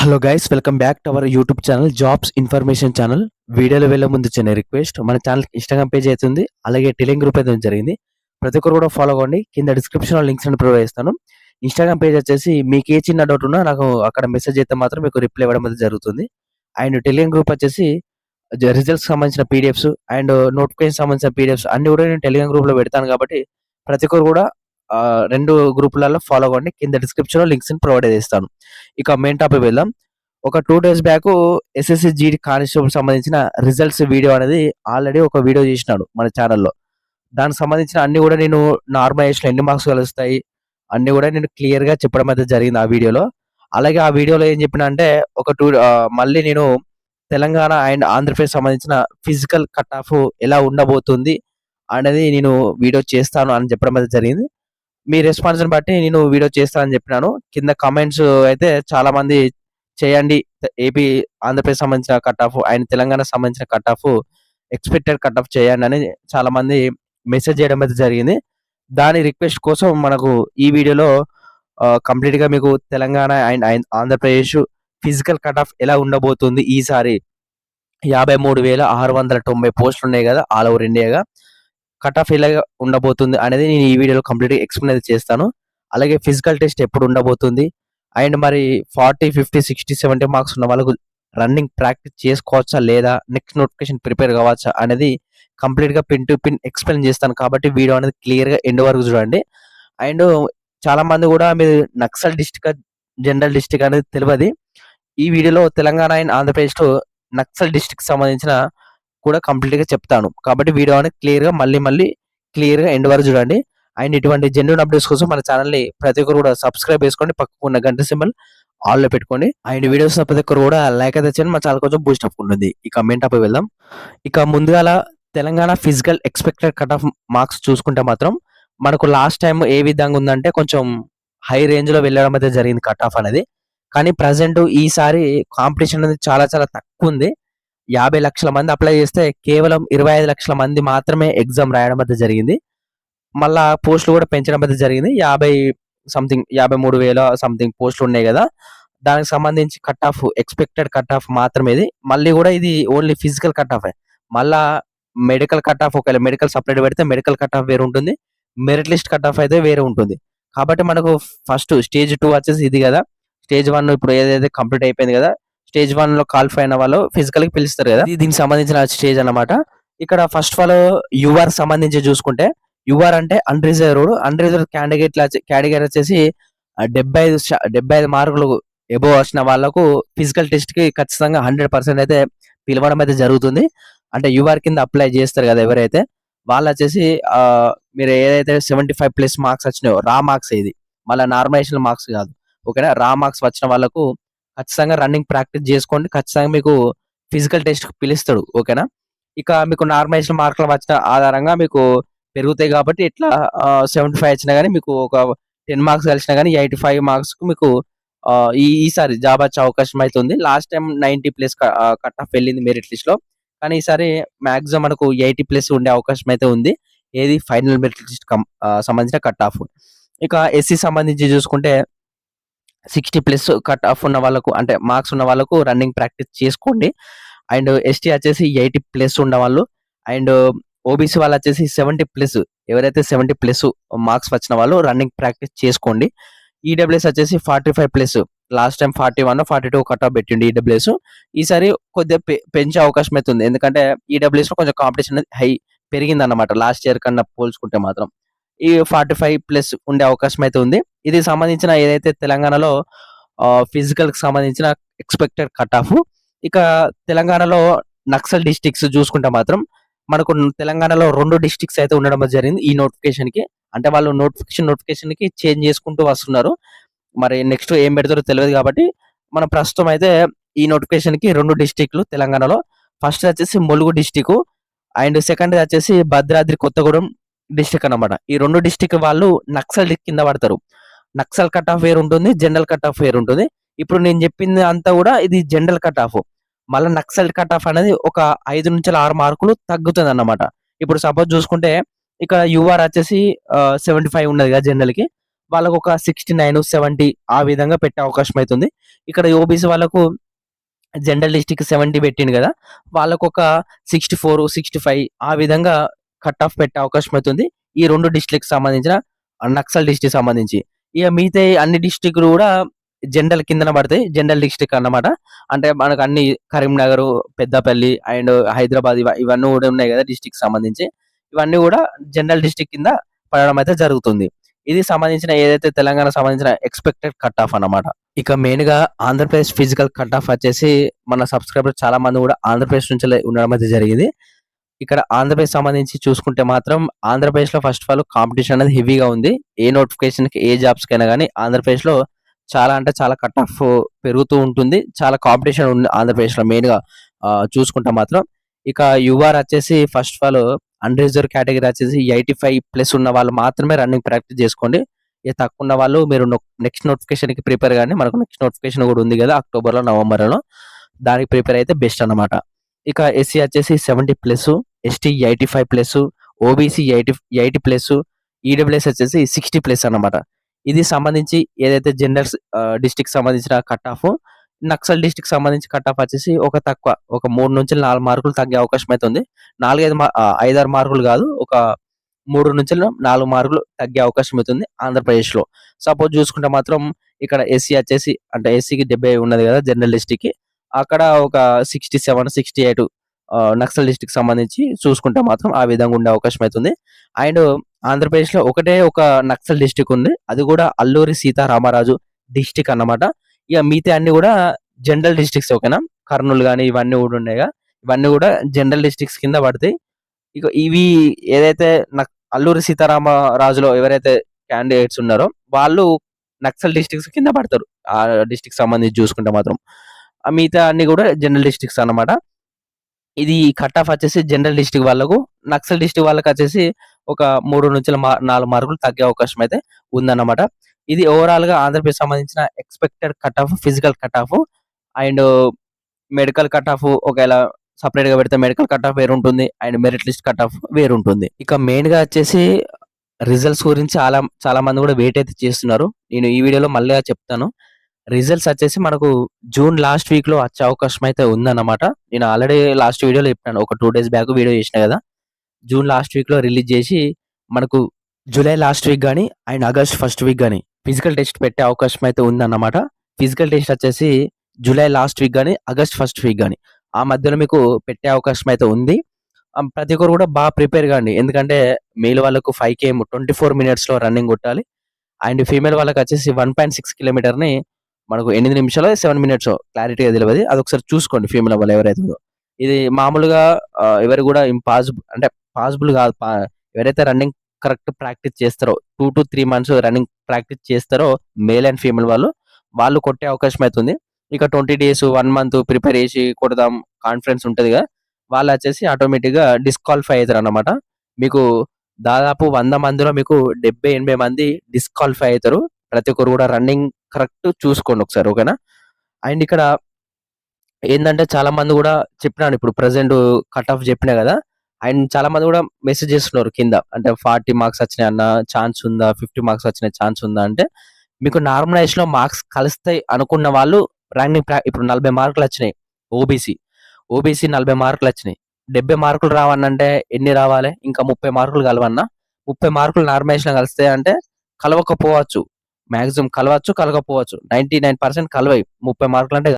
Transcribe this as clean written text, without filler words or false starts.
Hello guys, welcome back to our YouTube channel jobs information channel. వీడియోలో వెళ్ళే ముందు చిన్న రిక్వెస్ట్, మన ఛానల్ ఇన్స్టాగ్రామ్ పేజ్ అవుతుంది, అలాగే టెలిగ్రామ్ గ్రూప్ అయితే జరిగింది. ప్రతి ఒక్కరు కూడా ఫాలో అవ్వండి. కింద డిస్క్రిప్షన్లో లింక్స్ అని ప్రొవైడ్ చేస్తాను. ఇన్స్టాగ్రామ్ పేజ్ వచ్చేసి మీకు ఏ చిన్న డౌట్ ఉన్నా నాకు అక్కడ మెసేజ్ అయితే మాత్రం మీకు రిప్లై ఇవ్వడం అయితే జరుగుతుంది. అండ్ టెలిగ్రామ్ గ్రూప్ వచ్చేసి రిజల్ట్స్ సంబంధించిన పీడిఎఫ్స్ అండ్ నోటిఫికేషన్ సంబంధించిన పీడిఎఫ్స్ అన్ని కూడా నేను టెలిగ్రామ్ గ్రూప్లో పెడతాను. కాబట్టి ప్రతి ఒక్కరు కూడా రెండు గ్రూపులలో ఫాలో అవ్వండి. కింద డిస్క్రిప్షన్లో లింక్స్ ప్రొవైడ్ చేస్తాను. ఇక మెయిన్ టాపిక్ వెళ్దాం. ఒక 2 days back SSC GD constable సంబంధించిన రిజల్ట్స్ వీడియో అనేది ఆల్రెడీ ఒక వీడియో చేసినాడు మన ఛానల్లో. దానికి సంబంధించిన అన్ని కూడా నేను నార్మలైజేషన్ ఎన్ని మార్క్స్ కలుస్తాయి అన్ని కూడా నేను క్లియర్ గా చెప్పడం అయితే జరిగింది ఆ వీడియోలో. అలాగే ఆ వీడియోలో ఏం చెప్పిన అంటే మళ్ళీ నేను తెలంగాణ అండ్ ఆంధ్రప్రదేశ్ సంబంధించిన ఫిజికల్ కట్ ఆఫ్ ఎలా ఉండబోతుంది అనేది నేను వీడియో చేస్తాను అని చెప్పడం అయితే జరిగింది. మీ రెస్పాన్స్ బట్టి నేను వీడియో చేస్తానని చెప్పినాను. కింద కామెంట్స్ అయితే చాలా మంది చేయండి, ఏపీ ఆంధ్రప్రదేశ్ సంబంధించిన కట్ ఆఫ్ అండ్ తెలంగాణ సంబంధించిన cut off expected cut off చేయండి అని చాలా మంది మెసేజ్ చేయడం అయితే జరిగింది. దాని రిక్వెస్ట్ కోసం మనకు ఈ వీడియోలో కంప్లీట్ గా మీకు Telangana and Andhra Pradesh physical cut of ఎలా ఉండబోతుంది ఈసారి 53,690 పోస్టులు ఉన్నాయి కదా ఆల్ ఓవర్ ఇండియాగా. కట్ ఆఫ్ ఎలా ఉండబోతుంది అనేది నేను ఈ వీడియోలో కంప్లీట్ గా ఎక్స్ప్లెయిన్ అయితే చేస్తాను. అలాగే ఫిజికల్ టెస్ట్ ఎప్పుడు ఉండబోతుంది అండ్ మరి 40, 50, 60, 70 మార్క్స్ ఉన్న వాళ్ళకు రన్నింగ్ ప్రాక్టీస్ చేసుకోవచ్చా లేదా, నెక్స్ట్ నోటిఫికేషన్ ప్రిపేర్ కావచ్చా అనేది కంప్లీట్ గా పిన్ టు పిన్ ఎక్స్ప్లెయిన్ చేస్తాను. కాబట్టి వీడియో అనేది క్లియర్ గా ఎండ్ వరకు చూడండి. అండ్ చాలా మంది కూడా మీరు నక్సల్ డిస్ట్రిక్ట్ జనరల్ డిస్ట్రిక్ట్ అనేది తెలియదు. ఈ వీడియోలో తెలంగాణ అండ్ ఆంధ్రప్రదేశ్ లో నక్సల్ డిస్ట్రిక్ట్ సంబంధించిన కూడా కంప్లీట్ గా చెప్తాను. కాబట్టి వీడియో అనేది క్లియర్ గా మళ్ళీ క్లియర్ గా ఎండ్ వరకు చూడండి. అండ్ ఇటువంటి జెన్యూన్ అప్డేట్స్ కోసం మన ఛానల్ ని ప్రతి ఒక్కరు కూడా సబ్స్క్రైబ్ చేసుకోండి, పక్కకు ఉన్న గంట సింబల్ ఆల్ లో పెట్టుకోండి. అండ్ వీడియోస్ ప్రతి ఒక్కరు కూడా లైక్ అయితే చేయండి, మా ఛానల్ కొంచెం బూస్ట్ అప్ ఉంటుంది. ఇక మెయిన్ టాపిక్ వెళ్దాం. ఇక ముందుగా Telangana physical expected cut off marks చూసుకుంటే మాత్రం మనకు లాస్ట్ టైం ఏ విధంగా ఉందంటే కొంచెం హై రేంజ్ లో వెళ్ళడం అయితే జరిగింది కట్ ఆఫ్ అనేది. కానీ ప్రజెంట్ ఈసారి కాంపిటీషన్ అనేది చాలా చాలా తక్కువ ఉంది. 50 లక్షల మంది అప్లై చేస్తే కేవలం 25 లక్షల మంది మాత్రమే ఎగ్జామ్ రాయడం అయితే జరిగింది. మళ్ళా పోస్టులు కూడా పెంచడం అయితే జరిగింది. 53,000 సంథింగ్ పోస్టులు ఉన్నాయి కదా, దానికి సంబంధించి cut off expected cut off మాత్రమే ఇది. మళ్ళీ కూడా ఇది ఓన్లీ ఫిజికల్ కట్ ఆఫ్. మళ్ళా మెడికల్ కట్ ఆఫ్ ఒకవేళ మెడికల్ సపరేట్ పెడితే మెడికల్ కట్ ఆఫ్ వేరే ఉంటుంది, మెరిట్ లిస్ట్ కట్ ఆఫ్ అయితే వేరే ఉంటుంది. కాబట్టి మనకు ఫస్ట్ స్టేజ్ 2 వచ్చేసి ఇది కదా. స్టేజ్ 1 ఇప్పుడు ఏదైతే కంప్లీట్ అయిపోయింది కదా, స్టేజ్ 1 లో క్వాలిఫై అయిన వాళ్ళు ఫిజికల్ కి పిలుస్తారు కదా, దీనికి సంబంధించిన స్టేజ్ అన్నమాట. ఇక్కడ ఫస్ట్ ఆఫ్ ఆల్ యువర్ సంబంధించి చూసుకుంటే, యువర్ అంటే అన్రిజర్వ్డ్ కేటగిరీ వచ్చేసి 75 మార్కులు ఎబోవ్ వచ్చిన వాళ్ళకు ఫిజికల్ టెస్ట్ కి ఖచ్చితంగా 100% అయితే పిలవడం అయితే జరుగుతుంది. అంటే యువర్ కింద అప్లై చేస్తారు కదా ఎవరైతే, వాళ్ళు వచ్చేసి మీరు ఏదైతే 75+ మార్క్స్ వచ్చినాయో రా మార్క్స్, ఇది మళ్ళీ నార్మలైజేషన్ మార్క్స్ కాదు, ఓకేనా. రా మార్క్స్ వచ్చిన వాళ్ళకు ఖచ్చితంగా రన్నింగ్ ప్రాక్టీస్ చేసుకోండి, ఖచ్చితంగా మీకు ఫిజికల్ టెస్ట్ పిలుస్తాడు, ఓకేనా. ఇక మీకు నార్మలైజేషన్ మార్కులు వచ్చిన ఆధారంగా మీకు పెరుగుతాయి. కాబట్టి ఇట్లా 75 వచ్చినా కానీ మీకు ఒక 10 మార్క్స్ కలిసినా కానీ 85 మార్క్స్ కు మీకు ఈసారి జాబ్ వచ్చే అవకాశం అయితే ఉంది. లాస్ట్ టైం 90+ కట్ ఆఫ్ వెళ్ళింది మెరిట్ లిస్ట్ లో, కానీ ఈసారి మాక్సిమం మనకు 80+ ఉండే అవకాశం అయితే ఉంది. ఏది ఫైనల్ మెరిట్ లిస్ట్ సంబంధించిన కట్ ఆఫ్. ఇక ఎస్సీ సంబంధించి చూసుకుంటే 60+ కట్ ఆఫ్ ఉన్న వాళ్ళకు అంటే మార్క్స్ ఉన్న వాళ్ళకు రన్నింగ్ ప్రాక్టీస్ చేసుకోండి. అండ్ ఎస్టీ వచ్చేసి 80+ ఉన్న వాళ్ళు అండ్ ఓబీసీ వాళ్ళు వచ్చేసి 70+, ఎవరైతే 70+ మార్క్స్ వచ్చిన వాళ్ళు రన్నింగ్ ప్రాక్టీస్ చేసుకోండి. ఈడబ్ల్యూఎస్ వచ్చేసి 45+, లాస్ట్ టైం 41, 42 కట్ ఆఫ్ పెట్టిండి ఈడబ్ల్యూఎస్. ఈసారి కొద్దిగా పెంచే అవకాశం అయితే ఉంది, ఎందుకంటే ఈడబ్ల్యూఎస్ లో కొంచెం కాంపిటీషన్ అనేది హై పెరిగింది అన్నమాట లాస్ట్ ఇయర్ కన్నా పోల్చుకుంటే. మాత్రం ఈ 45+ ఉండే అవకాశం అయితే ఉంది. ఇది సంబంధించిన ఏదైతే తెలంగాణలో ఫిజికల్ కి సంబంధించిన ఎక్స్పెక్టెడ్ కట్ ఆఫ్. ఇక తెలంగాణలో నక్సల్ డిస్ట్రిక్ట్స్ చూసుకుంటే మాత్రం మనకు తెలంగాణలో 2 డిస్ట్రిక్ట్స్ అయితే ఉండడం జరిగింది ఈ నోటిఫికేషన్ కి. అంటే వాళ్ళు నోటిఫికేషన్ కి చేంజ్ చేసుకుంటూ వస్తున్నారు. మరి నెక్స్ట్ ఏం పెడతారో తెలియదు. కాబట్టి మన ప్రస్తుతం అయితే ఈ నోటిఫికేషన్ కి 2 డిస్ట్రిక్ట్లు తెలంగాణలో. ఫస్ట్ వచ్చేసి ములుగు డిస్టిక్ అండ్ సెకండ్ వచ్చేసి భద్రాద్రి కొత్తగూడెం డిస్టిక్ అన్నమాట. ఈ 2 డిస్టిక్ వాళ్ళు నక్సల్ కింద పడతారు. నక్సల్ కట్ ఆఫ్ వేరు ఉంటుంది, జనరల్ కట్ ఆఫ్ వేరు ఉంటుంది. ఇప్పుడు నేను చెప్పింది అంతా కూడా ఇది జనరల్ కట్ ఆఫ్. మళ్ళీ నక్సల్ కట్ ఆఫ్ అనేది ఒక 5 నుంచి 6 మార్కులు తగ్గుతుంది అన్నమాట. ఇప్పుడు సపోజ్ చూసుకుంటే ఇక్కడ యూఆర్ వచ్చేసి 75 ఉన్నది కదా జనరల్ కి, వాళ్ళకొక 69, 70 ఆ విధంగా పెట్టే అవకాశం అయితుంది. ఇక్కడ ఓబీసీ వాళ్ళకు జనరల్ డిస్ట్రిక్ట్ 70 పెట్టిండు గదా! వాళ్ళకొక 64, 65 ఆ విధంగా కట్ ఆఫ్ పెట్టే అవకాశం అయితుంది. ఈ 2 డిస్ట్రిక్ట్‌కి సంబంధించిన నక్సల్ డిస్ట్రిక్ట్‌కి సంబంధించి. ఇక మిగతాయి అన్ని డిస్ట్రిక్ట్‌లు గూడా జనరల్ కిందన పడతాయి. జనరల్ డిస్ట్రిక్ట్ అన్నమాట. అంటే మనకు అన్ని కరీంనగర్, పెద్దపల్లి అండ్ హైదరాబాద్ ఇవన్నీ గూడా ఉన్నాయి గదా! డిస్ట్రిక్ట్‌కి సంబంధించి. ఇవన్నీ గూడా జనరల్ డిస్ట్రిక్ట్ కింద పడడం అయితే జరుగుతుంది. ఇది సంబంధించిన ఏదైతే తెలంగాణకు సంబంధించిన ఎక్స్‌పెక్టెడ్ కట్ ఆఫ్ అన్నమాట. ఇక మెయిన్‌గా ఆంధ్రప్రదేశ్ ఫిజికల్ కట్ ఆఫ్ వచ్చేసి మన సబ్‌స్క్రైబర్స్ చాలా మంది గూడా ఆంధ్రప్రదేశ్ నుంచెల్లే ఉండడం అయితే జరిగింది. ఇక్కడ ఆంధ్రప్రదేశ్ సంబంధించి చూసుకుంటే మాత్రం ఆంధ్రప్రదేశ్‌లో ఫస్ట్ ఆఫ్ ఆల్ కాంపిటీషన్ అనేది హెవీగా ఉంది. ఏ నోటిఫికేషన్‌కి, ఏ జాబ్స్‌కైనా గాని ఆంధ్రప్రదేశ్‌లో చాలా అంటే చాలా కట్ ఆఫ్ పెరుగుతూ ఉంటుంది. చాలా కాంపిటీషన్ ఉంది ఆంధ్రప్రదేశ్‌లో మెయిన్‌గా చూసుకుంటే మాత్రం. ఇక యూఆర్ వచ్చేసి first of all unreserved category వచ్చేసి 85 ప్లస్ ఉన్న వాళ్ళు మాత్రమే రన్నింగ్ ప్రాక్టీస్ చేసుకోండి. ఇక తక్కువ ఉన్న వాళ్ళు మీరు నెక్స్ట్ నోటిఫికేషన్‌కి ప్రిపేర్ గాండి. మనకు నెక్స్ట్ నోటిఫికేషన్ గూడా ఉంది గదా! అక్టోబర్‌లో, నవంబర్‌లో. దానికి ప్రిపేర్ అయితే బెస్ట్ అన్నమాట. ఇక ఎస్సీ వచ్చేసి 70 plus, ST 85 plus, OBC 80 plus, EWS వచ్చేసి 60 ప్లస్ అన్నమాట. ఇది సంబంధించి ఏదైతే జనరల్స్ డిస్ట్రిక్ట్ సంబంధించిన కట్ ఆఫ్. నక్సల్ డిస్ట్రిక్ట్ సంబంధించి కట్ ఆఫ్ వచ్చేసి ఒక తక్కువ. ఒక 3-4 మార్కులు తగ్గే అవకాశం అయితే ఉంది. 5, 6 మార్కులు గాదు. ఒక 3-4 మార్కులు తగ్గే అవకాశం అయితుంది ఆంధ్రప్రదేశ్‌లో. సపోజ్ చూసుకుంటే మాత్రం ఇక్కడ ఎస్సీ వచ్చేసి అంటే ఎస్సీకి 70 ఉన్నది గదా! జనరల్ డిస్ట్రిక్ట్‌కి. అక్కడ ఒక 67, 68 నక్సల్ డిస్ట్రిక్ట్‌కి సంబంధించి చూసుకుంటే మాత్రం ఆ విధంగా ఉండే అవకాశం అయితుంది. అండ్ ఆంధ్రప్రదేశ్‌లో ఒకటే ఒక నక్సల్ డిస్ట్రిక్ట్ ఉంది. అది గూడా అల్లూరి సీతారామరాజు డిస్ట్రిక్ట్ అన్నమాట. ఇక మిగతాయి అన్ని గూడా జనరల్ డిస్ట్రిక్ట్స్ ఓకేనా. కర్నూల్ గాని ఇవన్నీ గూడా ఉన్నాయిగా. ఇవన్నీ గూడా జనరల్ డిస్ట్రిక్ట్స్ కింద పడతాయి. ఇక ఇవి ఏదైతే అల్లూరి సీతారామరాజులో ఎవరైతే క్యాండిడేట్స్ ఉన్నారో వాళ్ళు నక్సల్ డిస్ట్రిక్ట్స్ కింద పడతారు. ఆ డిస్ట్రిక్ట్ సంబంధించి చూసుకుంటే మాత్రం. మిగతా అన్ని గూడా జనరల్ డిస్ట్రిక్ట్స్ అన్నమాట. ఇది కట్ ఆఫ్ వచ్చేసి జనరల్ డిస్ట్రిక్ట్ వాళ్ళకు, నక్సల్ డిస్ట్రిక్ట్ వాళ్ళకొచ్చేసి ఒక 3-4 మార్కులు తగ్గే అవకాశం అయితే ఉందన్నమాట. ఇది ఓవరాల్‌గా ఆంధ్రప్రదేశ్ సంబంధించిన expected cut off, physical cut off and medical cut off ఒకవేళ సెపరేట్‌గా పెడితే మెడికల్ కట్ ఆఫ్ వేరుంటుంది. And merit list cut off వేరుంటుంది. ఇక మెయిన్‌గా వచ్చేసి రిజల్ట్స్ గురించి చాలా చాలా మంది కూడా వెయిట్ అయితే చేస్తున్నారు. నేను ఈ వీడియోలో మళ్ళా చెప్తాను. రిజల్ట్స్ వచ్చేసి మనకు జూన్ లాస్ట్ వీక్‌లో వచ్చే అవకాశం అయితే ఉందన్నమాట. నేను ఆల్రెడీ లాస్ట్ వీడియోలో చెప్పాను. ఒక 2 డేస్ బ్యాక్ వీడియో చేసినా కదా! జూన్ లాస్ట్ వీక్‌లో రిలీజ్ చేసి మనకు జూలై లాస్ట్ వీక్ గాని అండ్ ఆగస్ట్ ఫస్ట్ వీక్ గాని ఫిజికల్ టెస్ట్ పెట్టే అవకాశం అయితే ఉందన్నమాట. ఫిజికల్ టెస్ట్ వచ్చేసి జూలై లాస్ట్ వీక్ గాని, ఆగస్ట్ ఫస్ట్ వీక్ గాని ఆ మధ్యలో మీకు పెట్టే అవకాశం అయితే ఉంది. ప్రతి ఒక్కరు కూడా బాగా ప్రిపేర్ కాండి. ఎందుకంటే మేల్ వాళ్ళకు 5 కేఎం 24 మినిట్స్‌లో రన్నింగ్ కొట్టాలి. అండ్ ఫీమేల్ వాళ్ళకొచ్చేసి 1.6 కిలోమీటర్‌ని మనకు 8 నిమిషాలో, 7 మినిట్సో క్లారిటీగా తెలవది. అదొకసారి చూసుకోండి ఫీమేల్ వాళ్ళు ఎవరైతే ఉందో. ఇది మామూలుగా ఎవరు కూడా అంటే పాసిబుల్ కాదు. ఎవరైతే రన్నింగ్ కరెక్ట్ ప్రాక్టీస్ చేస్తారో 2-3 మంత్స్ రన్నింగ్ ప్రాక్టీస్ చేస్తారో మేల్ అండ్ ఫీమేల్ వాళ్ళు కొట్టే అవకాశం అయితుంది. ఇక 20 డేస్, 1 మంత్ ప్రిపేర్ చేసి కొడదాం కాన్ఫిడెన్స్ ఉంటదిగా. వాళ్ళొచ్చేసి ఆటోమేటిక్‌గా డిస్‌క్వాలిఫై అయితారన్నమాట. మీకు దాదాపు 100 మందిలో మీకు 70, 80 మంది డిస్‌క్వాలిఫై అయితారు. ప్రతి ఒక్కరు కూడా రన్నింగ్ కరెక్ట్ చూసుకోండి ఒకసారి ఓకేనా. అండ్ ఇక్కడ ఏందంటే చాలా మంది కూడా చెప్పినాను ఇప్పుడు ప్రెజెంట్ కట్ ఆఫ్ చెప్పినా కదా! అండ్ చాలా మంది కూడా మెసేజ్ చేస్తున్నారు కింద. అంటే 40 మార్క్స్ వచ్చినాయి అన్న ఛాన్స్ ఉందా? 50 మార్క్స్ వచ్చిన ఛాన్స్ ఉందా? అంటే మీకు నార్మలైజేషన్‌లో మార్క్స్ కలుస్తాయి అనుకున్న వాళ్ళు ఇప్పుడు 40 మార్కులు వచ్చినాయి ఓబీసీ. ఓబీసీ 40 మార్కులు వచ్చినాయి. 70 మార్కులు రావన్నంటే ఎన్ని రావాలి? ఇంకా 30 మార్కులు కలవన్నా? 30 మార్కులు నార్మలైజేషన్‌లో కలుస్తాయంటే కలవకపోవచ్చు. మాక్సిమం కలవచ్చు, కలవకపోవచ్చు. 99% కలవయి. 30 మార్కులంటే